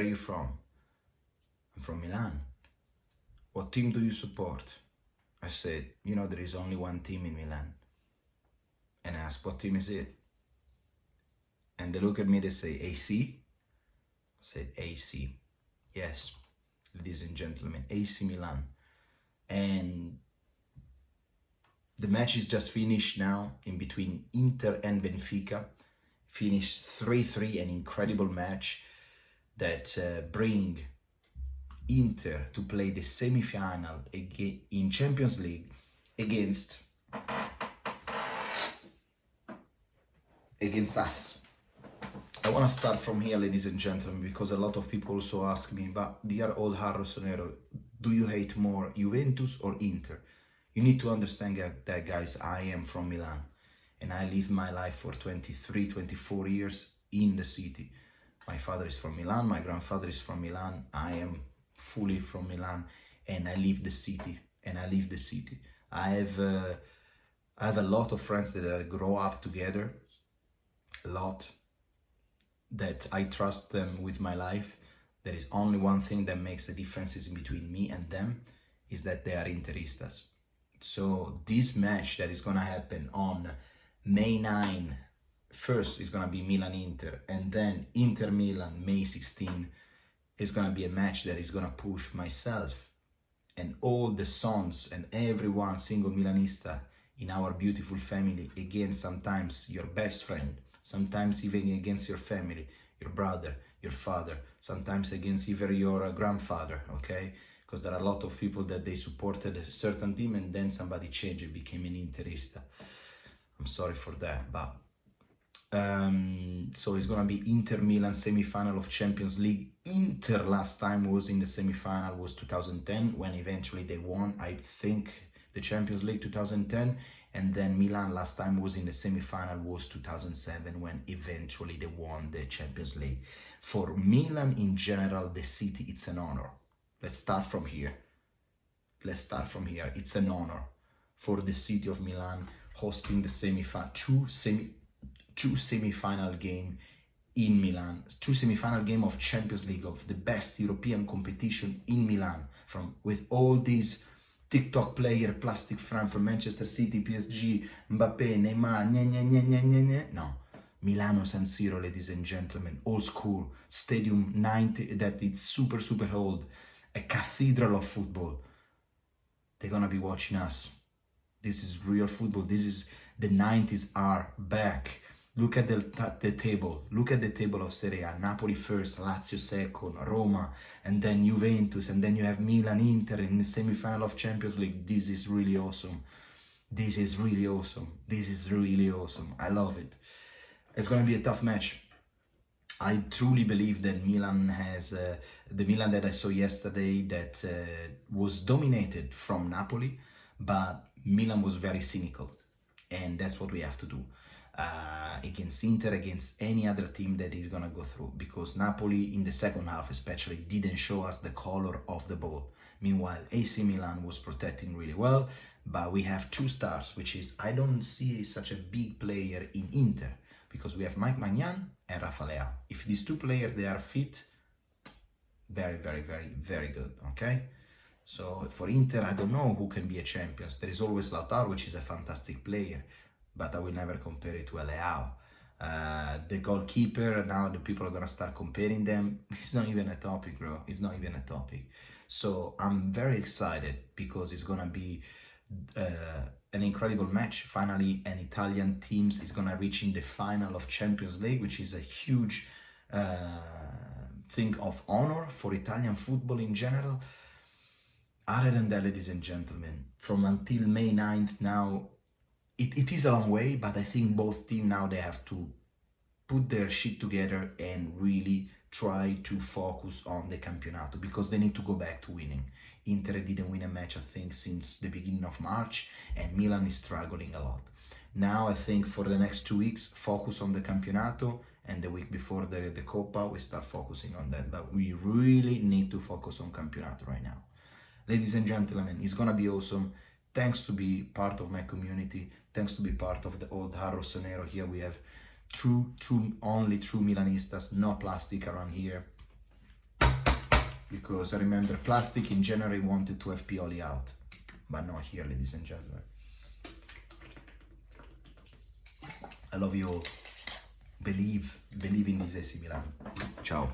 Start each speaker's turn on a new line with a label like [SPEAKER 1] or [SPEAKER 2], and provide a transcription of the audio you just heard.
[SPEAKER 1] Where are you from? I'm from Milan. What team do you support? I said, there is only one team in Milan. And I asked, what team is it? And they look at me, they say, AC? I said, AC. Yes, ladies and gentlemen, AC Milan. And the match is just finished now in between Inter and Benfica. Finished 3-3, an incredible match that bring Inter to play the semi-final in Champions League against us. I want to start from here, ladies and gentlemen, because a lot of people also ask me, but dear old Rossonero, do you hate more Juventus or Inter? You need to understand that, guys, I am from Milan and I lived my life for 23, 24 years in the city. My father is from Milan, my grandfather is from Milan, I am fully from Milan, and I live the city, I have a lot of friends that grow up together, a lot, that I trust them with my life. There is only one thing that makes the differences between me and them, is that they are Interistas. So this match that is gonna happen on May 9, first is gonna be Milan Inter, and then Inter Milan May 16, is gonna be a match that is gonna push myself and all the sons and everyone single Milanista in our beautiful family against sometimes your best friend, sometimes even against your family, your brother, your father, sometimes against even your grandfather, okay? Because there are a lot of people that they supported a certain team and then somebody changed and became an Interista. I'm sorry for that, but so it's gonna be Inter Milan semi-final of Champions League. Inter last time was in the semi-final was 2010 when eventually they won, I think, the Champions League 2010, and then Milan last time was in the semi-final was 2007 when eventually they won the Champions League. For Milan in general, the city, it's an honor. Let's start from here. It's an honor for the city of Milan hosting the two semi-final game in Milan, two semi-final game of Champions League, of the best European competition in Milan, with all these TikTok player, plastic friend from Manchester City, PSG, Mbappé, Neymar, no. Milano San Siro, ladies and gentlemen, old school, stadium 90, that it's super old, a cathedral of football. They're gonna be watching us. This is real football. The 90s are back. Look at the table. Look at the table of Serie A. Napoli first, Lazio second, Roma, and then Juventus, and then you have Milan, Inter in the semi-final of Champions League. This is really awesome. I love it. It's going to be a tough match. I truly believe that Milan has, the Milan that I saw yesterday that was dominated from Napoli, but Milan was very cynical, and that's what we have to do. Against Inter, against any other team that is gonna go through, because Napoli in the second half especially didn't show us the color of the ball. Meanwhile, AC Milan was protecting really well, but we have two stars, which is, I don't see such a big player in Inter, because we have Mike Maignan and Rafa Leao. If these two players, they are fit, very good, okay? So for Inter, I don't know who can be a champion. There is always Lautaro, which is a fantastic player, but I will never compare it to a Leao. The goalkeeper, now the people are gonna start comparing them. It's not even a topic, bro. It's not even a topic. So I'm very excited because it's gonna be an incredible match. Finally, an Italian team is gonna reach in the final of Champions League, which is a huge thing of honor for Italian football in general. Other than that, ladies and gentlemen, from until May 9th now, it is a long way, but I think both teams now, they have to put their shit together and really try to focus on the Campionato, because they need to go back to winning. Inter didn't win a match, I think, since the beginning of March, and Milan is struggling a lot. Now, I think for the next 2 weeks, focus on the Campionato, and the week before the Coppa, we start focusing on that. But we really need to focus on Campionato right now. Ladies and gentlemen, it's gonna be awesome. Thanks to be part of my community. Thanks to be part of the old Rossonero. Here we have only true Milanistas, no plastic around here. Because I remember Plastic in January wanted to have Pioli out, but not here, ladies and gentlemen. I love you all. Believe in this AC Milan. Ciao.